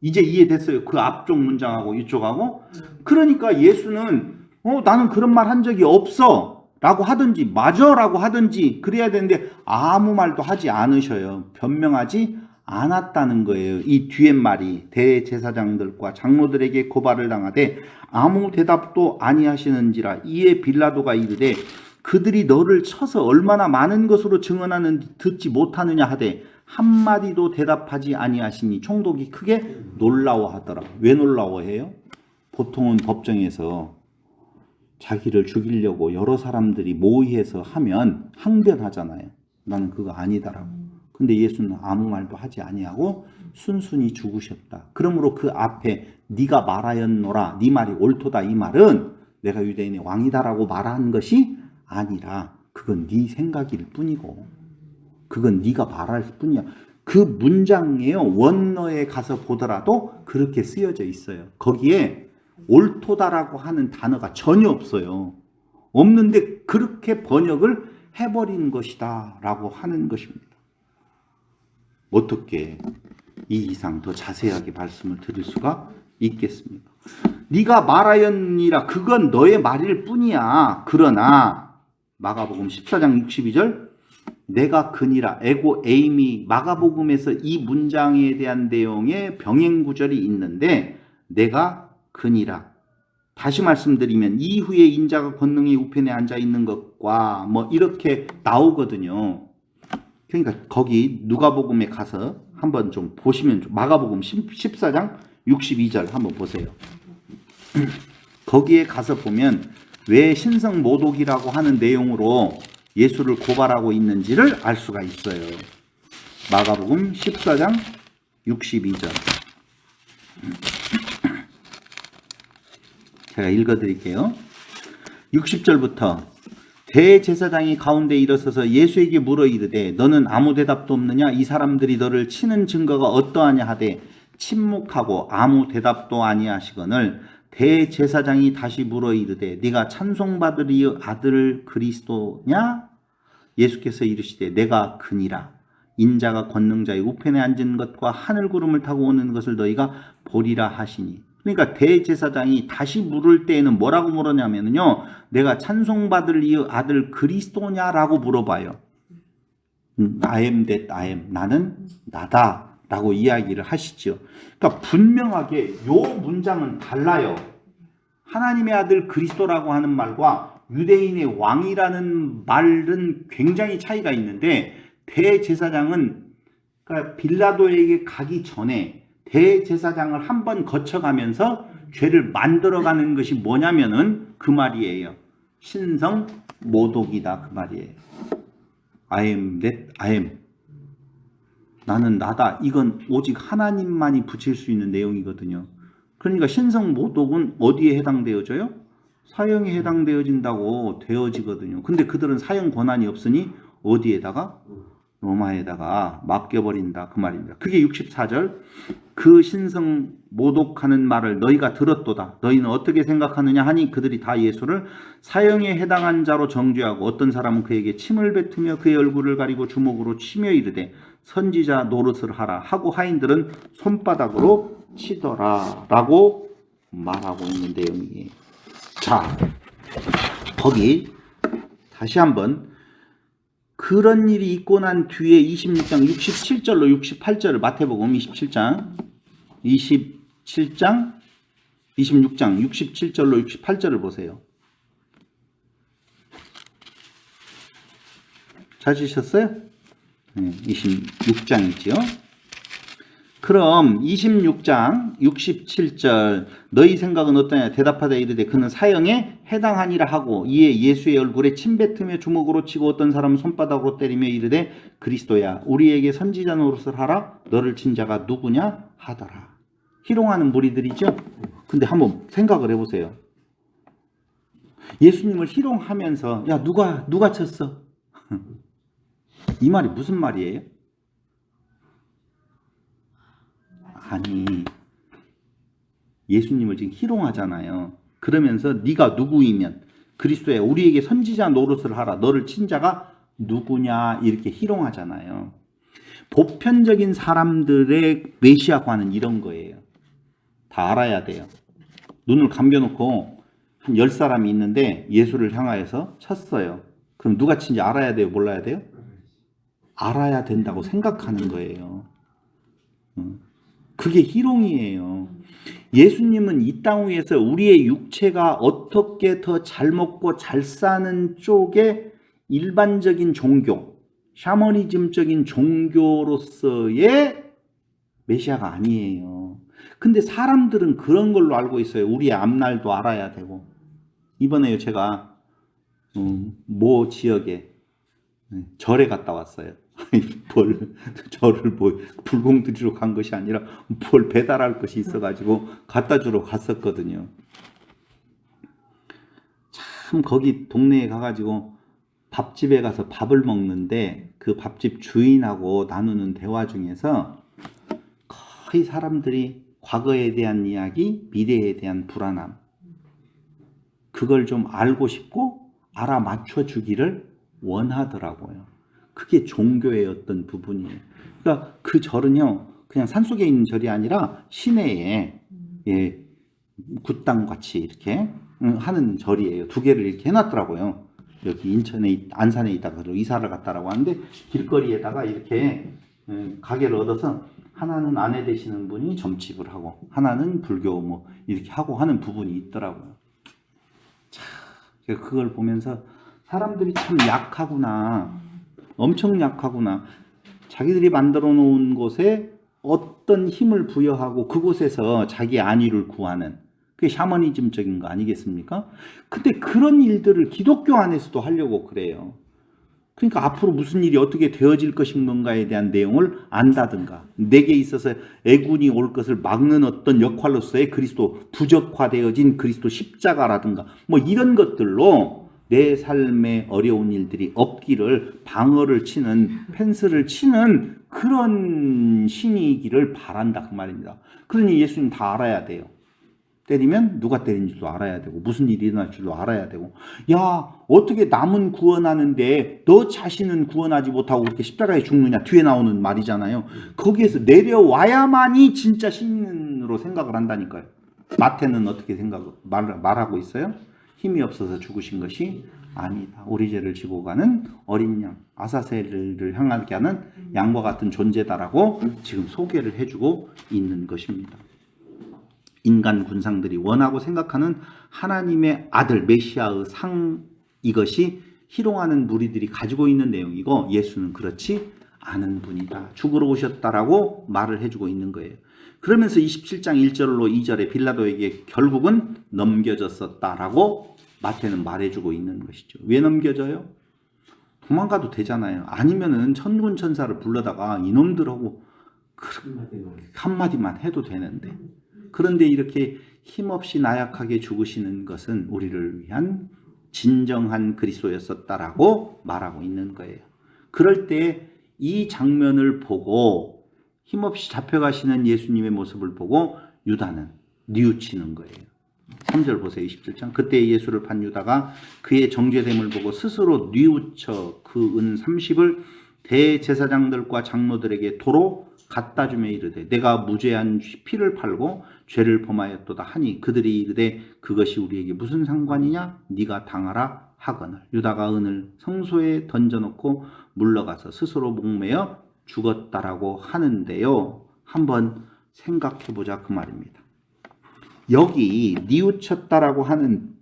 이제 이해됐어요. 그 앞쪽 문장하고 이쪽하고. 그러니까 예수는 나는 그런 말 한 적이 없어 라고 하든지 맞아 라고 하든지 그래야 되는데 아무 말도 하지 않으셔요. 변명하지 않았다는 거예요. 이 뒤에 말이 대제사장들과 장로들에게 고발을 당하되 아무 대답도 아니하시는지라. 이에 빌라도가 이르되 그들이 너를 쳐서 얼마나 많은 것으로 증언하는 듣지 못하느냐 하되 한마디도 대답하지 아니하시니 총독이 크게 놀라워하더라. 왜 놀라워해요? 보통은 법정에서 자기를 죽이려고 여러 사람들이 모의해서 하면 항변하잖아요. 나는 그거 아니다라고. 근데 예수는 아무 말도 하지 아니하고 순순히 죽으셨다. 그러므로 그 앞에 네가 말하였노라, 네 말이 옳도다, 이 말은 내가 유대인의 왕이다라고 말한 것이 아니라 그건 네 생각일 뿐이고 그건 네가 말할 뿐이야. 그 문장에요, 원어에 가서 보더라도 그렇게 쓰여져 있어요. 거기에 옳도다라고 하는 단어가 전혀 없어요. 없는데 그렇게 번역을 해버린 것이다 라고 하는 것입니다. 어떻게 이 이상 더 자세하게 말씀을 드릴 수가 있겠습니까? 네가 말하였니라, 그건 너의 말일 뿐이야. 그러나 마가복음 14장 62절, 내가 그니라, 에고 에이미, 마가복음에서 이 문장에 대한 내용의 병행 구절이 있는데 내가 그니라. 다시 말씀드리면 이후에 인자가 권능의 우편에 앉아 있는 것과 뭐 이렇게 나오거든요. 그러니까 거기 누가복음에 가서 한번 좀 보시면, 마가복음 14장 62절 한번 보세요. 거기에 가서 보면 왜 신성 모독이라고 하는 내용으로 예수를 고발하고 있는지를 알 수가 있어요. 마가복음 14장 62절. 제가 읽어드릴게요. 60절부터 대제사장이 가운데 일어서서 예수에게 물어 이르되 너는 아무 대답도 없느냐? 이 사람들이 너를 치는 증거가 어떠하냐 하되 침묵하고 아무 대답도 아니하시거늘 대제사장이 다시 물어 이르되 네가 찬송받으리의 아들 그리스도냐? 예수께서 이르시되 내가 그니라. 인자가 권능자의 우편에 앉은 것과 하늘 구름을 타고 오는 것을 너희가 보리라 하시니. 그러니까 대제사장이 다시 물을 때에는 뭐라고 물었냐면요, 내가 찬송받을 이 아들 그리스도냐라고 물어봐요. I am that I am, 나는 나다 라고 이야기를 하시죠. 그러니까 분명하게 요 문장은 달라요. 하나님의 아들 그리스도라고 하는 말과 유대인의 왕이라는 말은 굉장히 차이가 있는데, 대제사장은 그러니까 빌라도에게 가기 전에 대제사장을 한번 거쳐가면서 죄를 만들어가는 것이 뭐냐면은 그 말이에요. 신성 모독이다, 그 말이에요. I am that I am. 나는 나다. 이건 오직 하나님만이 붙일 수 있는 내용이거든요. 그러니까 신성 모독은 어디에 해당되어져요? 사형에 해당되어진다고 되어지거든요. 근데 그들은 사형 권한이 없으니 어디에다가? 로마에다가 맡겨버린다, 그 말입니다. 그게 64절. 그 신성 모독하는 말을 너희가 들었도다. 너희는 어떻게 생각하느냐 하니 그들이 다 예수를 사형에 해당한 자로 정죄하고 어떤 사람은 그에게 침을 뱉으며 그의 얼굴을 가리고 주먹으로 치며 이르되 선지자 노릇을 하라 하고 하인들은 손바닥으로 치더라 라고 말하고 있는 내용이에요. 자, 거기 다시 한번 그런 일이 있고 난 뒤에 26장 67절로 68절을 마태복음 26장 67절로 68절을 보세요. 찾으셨어요? 네, 26장이지요. 그럼 26장 67절 너희 생각은 어떠냐? 대답하되 이르되 그는 사형에 해당하니라 하고 이에 예수의 얼굴에 침 뱉으며 주먹으로 치고 어떤 사람은 손바닥으로 때리며 이르되 그리스도야 우리에게 선지자 노릇을 하라. 너를 친 자가 누구냐 하더라. 희롱하는 무리들이죠. 근데 한번 생각을 해보세요. 예수님을 희롱하면서 야 누가 쳤어? 이 말이 무슨 말이에요? 아니, 예수님을 지금 희롱하잖아요. 그러면서 네가 누구이면 그리스도야 우리에게 선지자 노릇을 하라. 너를 친 자가 누구냐 이렇게 희롱하잖아요. 보편적인 사람들의 메시아관은 이런 거예요. 다 알아야 돼요. 눈을 감겨놓고 한 10사람이 있는데 예수를 향하여서 쳤어요. 그럼 누가 친지 알아야 돼요? 몰라야 돼요? 알아야 된다고 생각하는 거예요. 그게 희롱이에요. 예수님은 이 땅 위에서 우리의 육체가 어떻게 더 잘 먹고 잘 사는 쪽에 일반적인 종교, 샤머니즘적인 종교로서의 메시아가 아니에요. 근데 사람들은 그런 걸로 알고 있어요. 우리의 앞날도 알아야 되고. 이번에 제가 모 지역에 절에 갔다 왔어요. 절을 불공드리러 간 것이 아니라 뭘 배달할 것이 있어가지고 갖다 주러 갔었거든요. 참 거기 동네에 가가지고 밥집에 가서 밥을 먹는데 그 밥집 주인하고 나누는 대화 중에서 거의 사람들이 과거에 대한 이야기, 미래에 대한 불안함, 그걸 좀 알고 싶고 알아맞혀 주기를 원하더라고요. 그게 종교의 어떤 부분이에요. 그러니까 그 절은요, 그냥 산속에 있는 절이 아니라 시내에 굿당 같이 이렇게 하는 절이에요. 두 개를 이렇게 해놨더라고요. 여기 인천에 안산에 있다가 이사를 갔다라고 하는데 길거리에다가 이렇게 가게를 얻어서 하나는 아내 되시는 분이 점집을 하고 하나는 불교 뭐 이렇게 하고 하는 부분이 있더라고요. 참, 제가 그걸 보면서 사람들이 참 약하구나. 엄청 약하구나. 자기들이 만들어 놓은 곳에 어떤 힘을 부여하고 그곳에서 자기 안위를 구하는 그게 샤머니즘적인 거 아니겠습니까? 근데 그런 일들을 기독교 안에서도 하려고 그래요. 그러니까 앞으로 무슨 일이 어떻게 되어질 것인가에 대한 내용을 안다든가 내게 있어서 애군이 올 것을 막는 어떤 역할로서의 그리스도 부적화되어진 그리스도 십자가라든가 뭐 이런 것들로 내 삶에 어려운 일들이 없기를 방어를 치는 펜스를 치는 그런 신이기를 바란다 그 말입니다. 그러니 예수님 다 알아야 돼요. 때리면 누가 때린지도 알아야 되고 무슨 일이 일어날 줄도 알아야 되고 야 어떻게 남은 구원하는데 너 자신은 구원하지 못하고 그렇게 십자가에 죽느냐 뒤에 나오는 말이잖아요. 거기에서 내려와야만이 진짜 신으로 생각을 한다니까요. 마태는 어떻게 말하고 있어요? 힘이 없어서 죽으신 것이 아니다. 우리 죄를 지고 가는 어린 양 아사셀을 향하게 하는 양과 같은 존재다라고 지금 소개를 해주고 있는 것입니다. 인간 군상들이 원하고 생각하는 하나님의 아들 메시아의 상 이것이 희롱하는 무리들이 가지고 있는 내용이고 예수는 그렇지 않은 분이다. 죽으러 오셨다라고 말을 해주고 있는 거예요. 그러면서 27장 1절로 2절에 빌라도에게 결국은 넘겨졌었다라고 마태는 말해주고 있는 것이죠. 왜 넘겨져요? 도망가도 되잖아요. 아니면은 천군 천사를 불러다가 이놈들하고 한마디만 해도 되는데 그런데 이렇게 힘없이 나약하게 죽으시는 것은 우리를 위한 진정한 그리스도였었다라고 말하고 있는 거예요. 그럴 때 이 장면을 보고 힘없이 잡혀가시는 예수님의 모습을 보고 유다는 뉘우치는 거예요. 3절 보세요. 27장. 그때 예수를 판 유다가 그의 정죄됨을 보고 스스로 뉘우쳐 그 은 30을 대제사장들과 장로들에게 도로 갖다 주며 이르되 내가 무죄한 피를 팔고 죄를 범하였도다 하니 그들이 이르되 그것이 우리에게 무슨 상관이냐 네가 당하라 하거늘 유다가 은을 성소에 던져놓고 물러가서 스스로 목매어 죽었다라고 하는데요. 한번 생각해보자 그 말입니다. 여기 뉘우쳤다라고 하는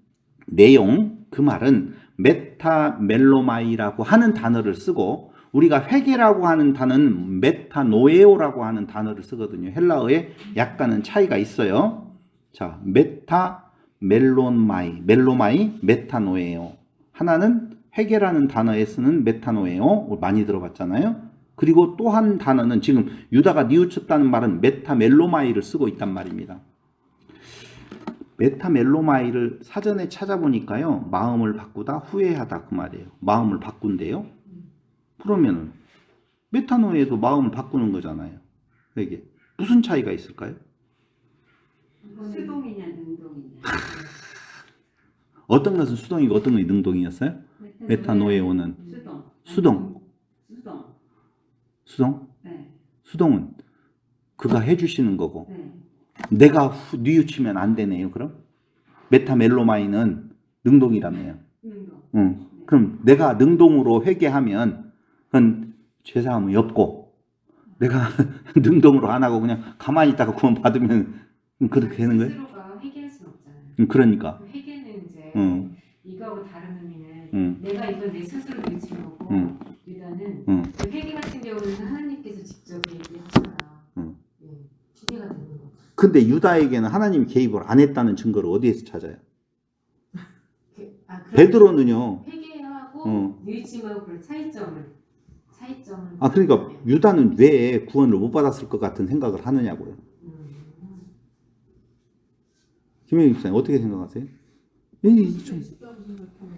내용 그 말은 메타멜로마이라고 하는 단어를 쓰고 우리가 회개라고 하는 단어는 메타노에오라고 하는 단어를 쓰거든요. 헬라어에 약간은 차이가 있어요. 자, 메타멜로마이, 메타노에오. 하나는 회개라는 단어에 쓰는 메타노에오 많이 들어봤잖아요. 그리고 또 한 단어는 지금 유다가 뉘우쳤다는 말은 메타멜로마이를 쓰고 있단 말입니다. 메타멜로마이를 사전에 찾아보니까요. 마음을 바꾸다 후회하다 그 말이에요. 마음을 바꾼대요. 그러면 메타노에도 마음을 바꾸는 거잖아요. 이게 무슨 차이가 있을까요? 수동이냐 능동이냐. 어떤 것은 수동이고 어떤 것이 능동이었어요? 메타노에오는 수동. 네. 수동은 그가 해주시는 거고 네. 내가 뉘우치면 안 되네요. 그럼 메타멜로마이는 능동이라며요. 능동. 그럼 내가 능동으로 회개하면 그건 죄사함이 없고 내가 능동으로 안 하고 그냥 가만히 있다가 구원 받으면 그렇게 되는 거예요? 스스로가 회개할 수는 없잖아요. 그러니까. 그 회개는 이제 응. 이거하고 다른 의미는 응. 내가 이걸 내 스스로 밀치는 거고 응. 유다는 응. 그 회개 같은 경우는 하나님께서 직접 얘기하셔야 응. 기대가 되는 거죠. 근데 유다에게는 하나님이 개입을 안 했다는 증거를 어디에서 찾아요? 베드로는요. 회개하고 뉘우침하고 그런 차이점을 그러니까 유다는 왜 구원을 못 받았을 것 같은 생각을 하느냐고요. 김영희 목사님 어떻게 생각하세요? 좀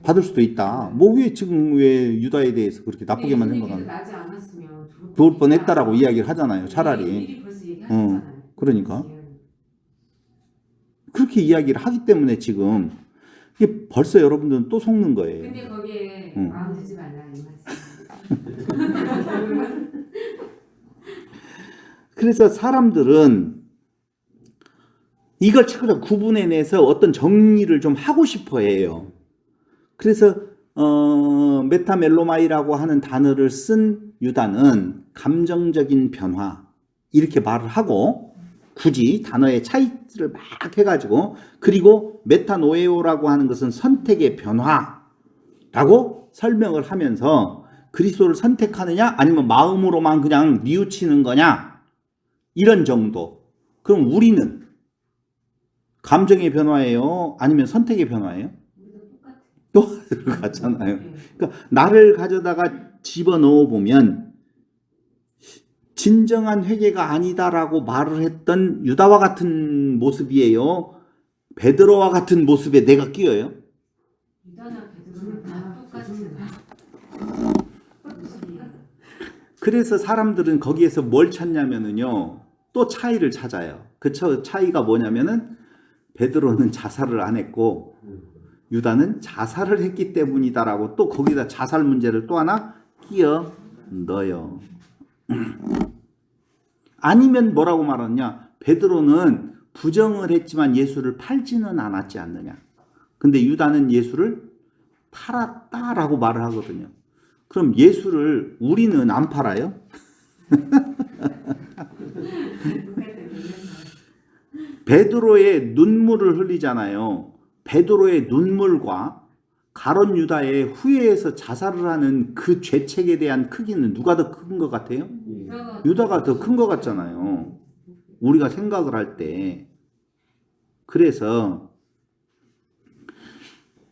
받을 수도 있다. 뭐 왜 지금 왜 유다에 대해서 그렇게 나쁘게만 생각하는? 나지 않았으면 좋을 뻔했다라고 이야기를 하잖아요. 차라리. 미리 벌써 얘기하셨잖아요. 그러니까 그렇게 이야기를 하기 때문에 지금 이게 벌써 여러분들은 또 속는 거예요. 근데 거기에 마음 두지 말라 이 말씀. 그래서 사람들은 이걸 자꾸 구분해내서 어떤 정리를 좀 하고 싶어 해요. 그래서 메타멜로마이라고 하는 단어를 쓴 유다는 감정적인 변화 이렇게 말을 하고 굳이 단어의 차이를 막 해가지고 그리고 메타노에오라고 하는 것은 선택의 변화라고 설명을 하면서 그리스도를 선택하느냐 아니면 마음으로만 그냥 뉘우치는 거냐 이런 정도. 그럼 우리는 감정의 변화예요? 아니면 선택의 변화예요? 똑같잖아요. 그러니까 나를 가져다가 집어넣어 보면 진정한 회개가 아니다라고 말을 했던 유다와 같은 모습이에요? 베드로와 같은 모습에 내가 끼어요? 유다나 베드로는 다 똑같은 모습이에요. 그래서 사람들은 거기에서 뭘 찾냐면은요. 또 차이를 찾아요. 그 차이가 뭐냐면은 베드로는 자살을 안 했고 유다는 자살을 했기 때문이다라고 또 거기다 자살 문제를 또 하나 끼어 넣어요. 아니면 뭐라고 말하느냐? 베드로는 부정을 했지만 예수를 팔지는 않았지 않느냐? 근데 유다는 예수를 팔았다라고 말을 하거든요. 그럼 예수를 우리는 안 팔아요? 베드로의 눈물을 흘리잖아요. 베드로의 눈물과 가룟 유다의 후회해서 자살을 하는 그 죄책에 대한 크기는 누가 더 큰 것 같아요? 유다가 더 큰 것 같잖아요. 우리가 생각을 할 때. 그래서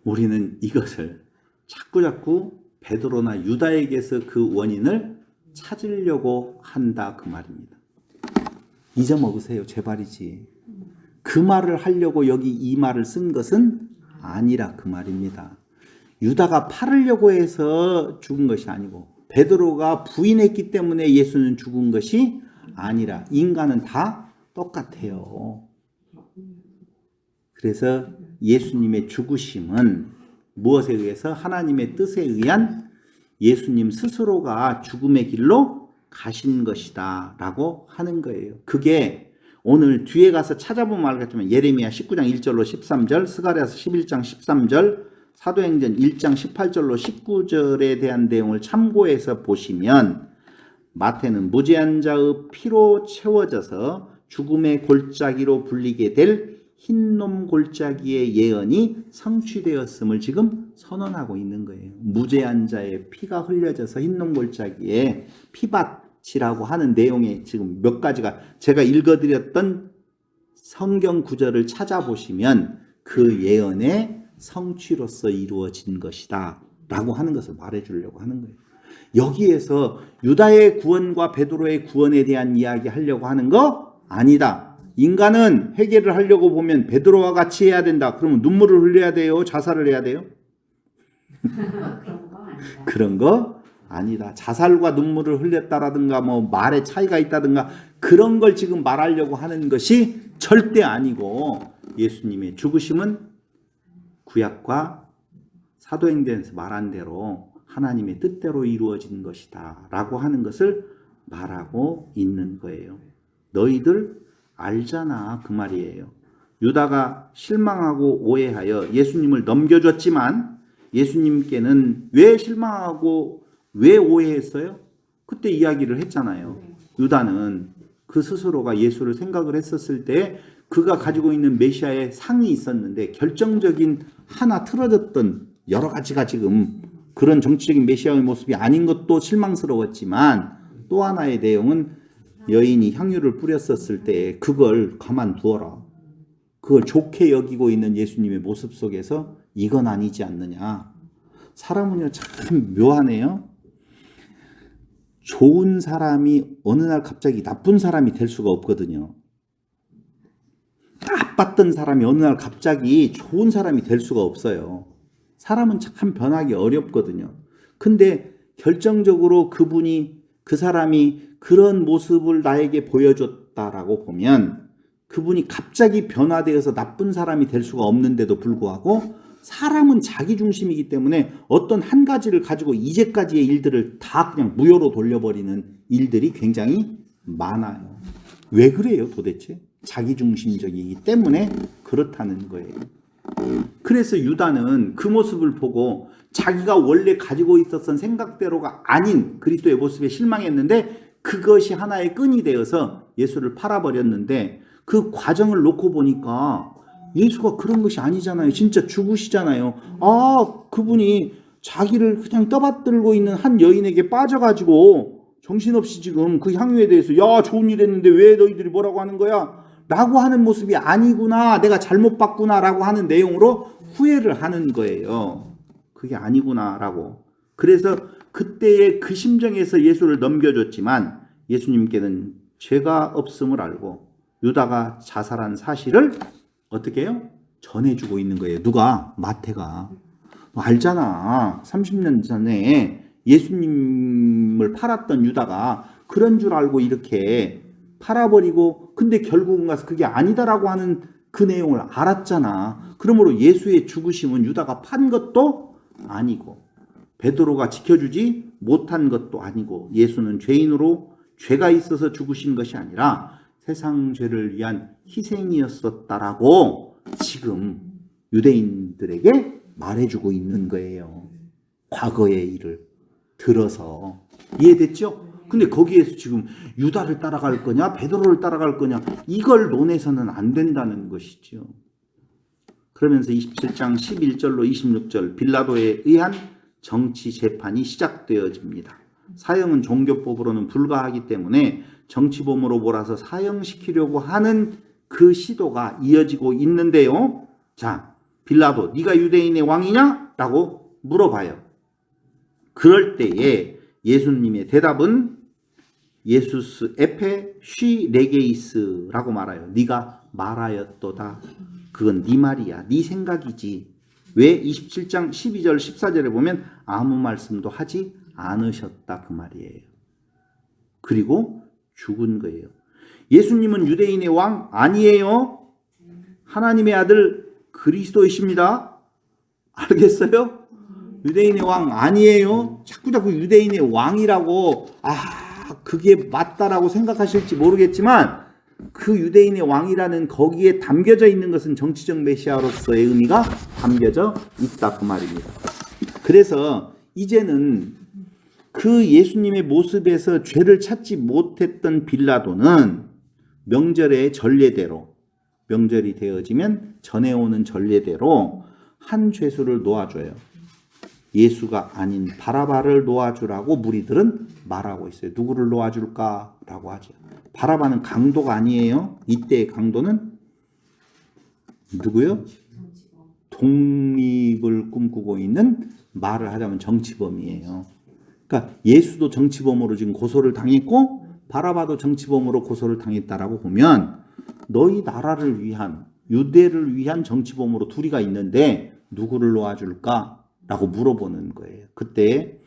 우리는 이것을 자꾸 베드로나 유다에게서 그 원인을 찾으려고 한다 그 말입니다. 잊어먹으세요. 제발이지. 그 말을 하려고 여기 이 말을 쓴 것은 아니라 그 말입니다. 유다가 팔으려고 해서 죽은 것이 아니고 베드로가 부인했기 때문에 예수는 죽은 것이 아니라 인간은 다 똑같아요. 그래서 예수님의 죽으심은 무엇에 의해서? 하나님의 뜻에 의한 예수님 스스로가 죽음의 길로 가신 것이다 라고 하는 거예요. 그게 오늘 뒤에 가서 찾아보면 알겠지만 예레미야 19장 1절로 13절, 스가랴서 11장 13절, 사도행전 1장 18절로 19절에 대한 내용을 참고해서 보시면 마태는 무죄한 자의 피로 채워져서 죽음의 골짜기로 불리게 될 흰놈 골짜기의 예언이 성취되었음을 지금 선언하고 있는 거예요. 무죄한 자의 피가 흘려져서 흰놈 골짜기에 피밭이라고 하는 내용에 지금 몇 가지가 제가 읽어드렸던 성경 구절을 찾아보시면 그 예언의 성취로서 이루어진 것이다 라고 하는 것을 말해주려고 하는 거예요. 여기에서 유다의 구원과 베드로의 구원에 대한 이야기 하려고 하는 거 아니다. 인간은 회개를 하려고 보면 베드로와 같이 해야 된다. 그러면 눈물을 흘려야 돼요? 자살을 해야 돼요? 그런 거 아니다. 자살과 눈물을 흘렸다라든가 뭐 말에 차이가 있다든가 그런 걸 지금 말하려고 하는 것이 절대 아니고 예수님의 죽으심은 구약과 사도행전에서 말한 대로 하나님의 뜻대로 이루어진 것이다 라고 하는 것을 말하고 있는 거예요. 너희들 알잖아 그 말이에요. 유다가 실망하고 오해하여 예수님을 넘겨줬지만 예수님께는 왜 실망하고 왜 오해했어요? 그때 이야기를 했잖아요. 유다는 그 스스로가 예수를 생각을 했었을 때 그가 가지고 있는 메시아의 상이 있었는데 결정적인 하나 틀어졌던 여러 가지가 지금 그런 정치적인 메시아의 모습이 아닌 것도 실망스러웠지만 또 하나의 내용은 여인이 향유를 뿌렸었을 때 그걸 가만두어라. 그걸 좋게 여기고 있는 예수님의 모습 속에서 이건 아니지 않느냐. 사람은요 참 묘하네요. 좋은 사람이 어느 날 갑자기 나쁜 사람이 될 수가 없거든요. 나빴던 사람이 어느 날 갑자기 좋은 사람이 될 수가 없어요. 사람은 참 변하기 어렵거든요. 근데 결정적으로 그 사람이 그런 모습을 나에게 보여줬다라고 보면 그분이 갑자기 변화되어서 나쁜 사람이 될 수가 없는데도 불구하고 사람은 자기 중심이기 때문에 어떤 한 가지를 가지고 이제까지의 일들을 다 그냥 무효로 돌려버리는 일들이 굉장히 많아요. 왜 그래요 도대체? 자기 중심적이기 때문에 그렇다는 거예요. 그래서 유다는 그 모습을 보고 자기가 원래 가지고 있었던 생각대로가 아닌 그리스도의 모습에 실망했는데 그것이 하나의 끈이 되어서 예수를 팔아버렸는데 그 과정을 놓고 보니까 예수가 그런 것이 아니잖아요. 진짜 죽으시잖아요. 그분이 자기를 그냥 떠받들고 있는 한 여인에게 빠져가지고 정신없이 지금 그 향유에 대해서 야 좋은 일 했는데 왜 너희들이 뭐라고 하는 거야? 라고 하는 모습이 아니구나. 내가 잘못 봤구나 라고 하는 내용으로 후회를 하는 거예요. 그게 아니구나 라고. 그래서 그때의 그 심정에서 예수를 넘겨줬지만 예수님께는 죄가 없음을 알고 유다가 자살한 사실을 어떻게 해요? 전해주고 있는 거예요. 누가? 마태가. 너 알잖아. 30년 전에 예수님을 팔았던 유다가 그런 줄 알고 이렇게 팔아버리고 근데 결국은 가서 그게 아니다라고 하는 그 내용을 알았잖아. 그러므로 예수의 죽으심은 유다가 판 것도 아니고 베드로가 지켜주지 못한 것도 아니고 예수는 죄인으로 죄가 있어서 죽으신 것이 아니라 세상 죄를 위한 희생이었었다라고 지금 유대인들에게 말해주고 있는 거예요. 과거의 일을 들어서. 이해됐죠? 근데 거기에서 지금 유다를 따라갈 거냐 베드로를 따라갈 거냐 이걸 논해서는 안 된다는 것이죠. 그러면서 27장 11절로 26절 빌라도에 의한 정치 재판이 시작되어집니다. 사형은 종교법으로는 불가하기 때문에 정치범으로 몰아서 사형시키려고 하는 그 시도가 이어지고 있는데요. 자, 빌라도 네가 유대인의 왕이냐? 라고 물어봐요. 그럴 때에 예수님의 대답은 예수스 에페 쉬 레게이스라고 말해요. 네가 말하였도다. 그건 네 말이야. 네 생각이지. 왜 27장 12절 14절에 보면 아무 말씀도 하지 않으셨다 그 말이에요. 그리고 죽은 거예요. 예수님은 유대인의 왕 아니에요. 하나님의 아들 그리스도이십니다. 알겠어요? 유대인의 왕 아니에요. 자꾸 유대인의 왕이라고 그게 맞다라고 생각하실지 모르겠지만 그 유대인의 왕이라는 거기에 담겨져 있는 것은 정치적 메시아로서의 의미가 담겨져 있다 그 말입니다. 그래서 이제는 그 예수님의 모습에서 죄를 찾지 못했던 빌라도는 명절의 전례대로 명절이 되어지면 전해오는 전례대로 한 죄수를 놓아줘요. 예수가 아닌 바라바를 놓아주라고 무리들은 말하고 있어요. 누구를 놓아줄까라고 하죠. 바라바는 강도가 아니에요. 이때의 강도는 누구요? 독립을 꿈꾸고 있는 말을 하자면 정치범이에요. 그러니까 예수도 정치범으로 지금 고소를 당했고 바라바도 정치범으로 고소를 당했다라고 보면 너희 나라를 위한 유대를 위한 정치범으로 둘이가 있는데 누구를 놓아줄까? 라고 물어보는 거예요. 그때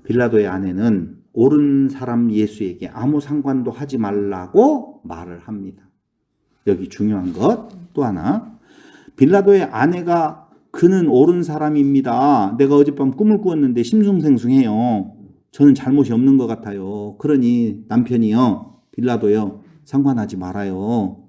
빌라도의 아내는 옳은 사람 예수에게 아무 상관도 하지 말라고 말을 합니다. 여기 중요한 것 또 하나, 빌라도의 아내가 그는 옳은 사람입니다. 내가 어젯밤 꿈을 꾸었는데 심승생숭해요. 저는 잘못이 없는 것 같아요. 그러니 남편이요, 빌라도요, 상관하지 말아요.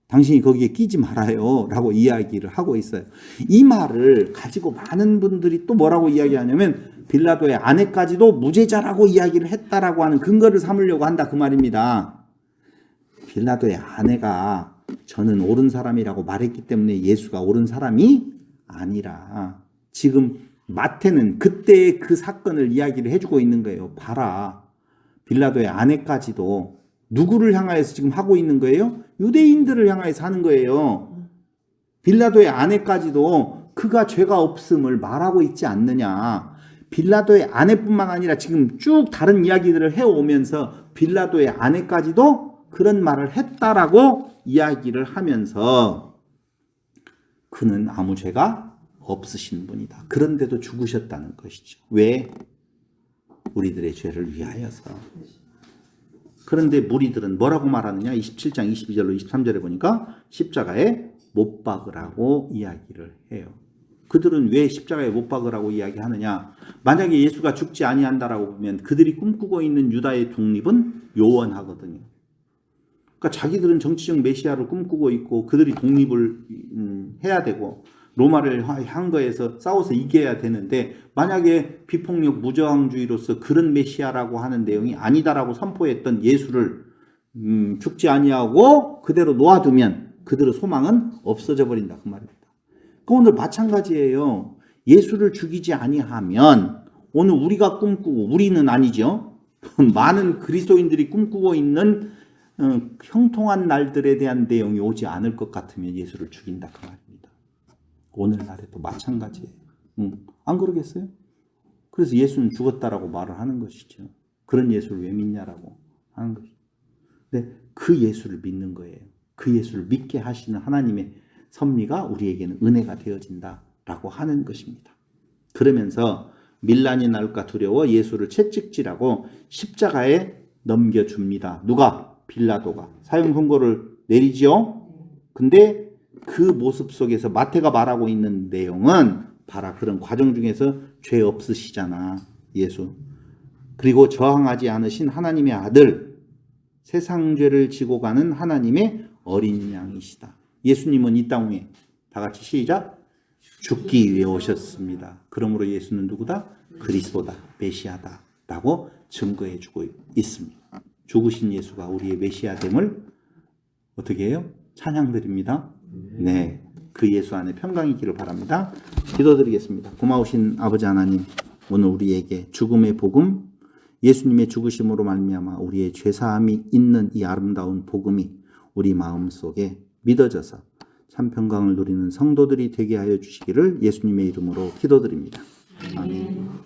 당신이 거기에 끼지 말아요 라고 이야기를 하고 있어요. 이 말을 가지고 많은 분들이 또 뭐라고 이야기하냐면 빌라도의 아내까지도 무죄자라고 이야기를 했다라고 하는 근거를 삼으려고 한다 그 말입니다. 빌라도의 아내가 저는 옳은 사람이라고 말했기 때문에 예수가 옳은 사람이 아니라 지금 마태는 그때의 그 사건을 이야기를 해주고 있는 거예요. 봐라. 빌라도의 아내까지도 누구를 향하여서 지금 하고 있는 거예요? 유대인들을 향하여서 하는 거예요. 빌라도의 아내까지도 그가 죄가 없음을 말하고 있지 않느냐. 빌라도의 아내뿐만 아니라 지금 쭉 다른 이야기들을 해오면서 빌라도의 아내까지도 그런 말을 했다라고 이야기를 하면서 그는 아무 죄가 없으신 분이다. 그런데도 죽으셨다는 것이죠. 왜? 우리들의 죄를 위하여서. 그런데 무리들은 뭐라고 말하느냐? 27장 22절로 23절에 보니까 십자가에 못 박으라고 이야기를 해요. 그들은 왜 십자가에 못 박으라고 이야기하느냐? 만약에 예수가 죽지 아니한다라고 보면 그들이 꿈꾸고 있는 유다의 독립은 요원하거든요. 그러니까 자기들은 정치적 메시아를 꿈꾸고 있고 그들이 독립을 해야 되고 로마를 한 거에서 싸워서 이겨야 되는데 만약에 비폭력 무저항주의로서 그런 메시아라고 하는 내용이 아니다라고 선포했던 예수를 죽지 아니하고 그대로 놓아두면 그들의 소망은 없어져 버린다 그 말입니다. 오늘 마찬가지예요. 예수를 죽이지 아니하면 오늘 우리가 꿈꾸고 우리는 아니죠. 많은 그리스도인들이 꿈꾸고 있는 형통한 날들에 대한 내용이 오지 않을 것 같으면 예수를 죽인다 그 말입니다. 오늘날에도 마찬가지예요. 안 그러겠어요? 그래서 예수는 죽었다라고 말을 하는 것이죠. 그런 예수를 왜 믿냐라고 하는 것이죠. 근데 그 예수를 믿는 거예요. 그 예수를 믿게 하시는 하나님의 섭리가 우리에게는 은혜가 되어진다라고 하는 것입니다. 그러면서 밀란이 날까 두려워 예수를 채찍질하고 십자가에 넘겨줍니다. 누가? 빌라도가. 사형 선고를 내리지요. 근데 그 모습 속에서 마태가 말하고 있는 내용은 봐라. 그런 과정 중에서 죄 없으시잖아. 예수. 그리고 저항하지 않으신 하나님의 아들, 세상 죄를 지고 가는 하나님의 어린 양이시다. 예수님은 이 땅에 다 같이 시작. 죽기 위해 오셨습니다. 그러므로 예수는 누구다? 그리스도다. 메시아다. 라고 증거해주고 있습니다. 죽으신 예수가 우리의 메시아됨을 어떻게 해요? 찬양드립니다. 네, 그 예수 안에 평강이 있기를 바랍니다. 기도드리겠습니다. 고마우신 아버지 하나님, 오늘 우리에게 죽음의 복음, 예수님의 죽으심으로 말미암아 우리의 죄사함이 있는 이 아름다운 복음이 우리 마음속에 믿어져서 참 평강을 누리는 성도들이 되게 하여 주시기를 예수님의 이름으로 기도드립니다. 아멘.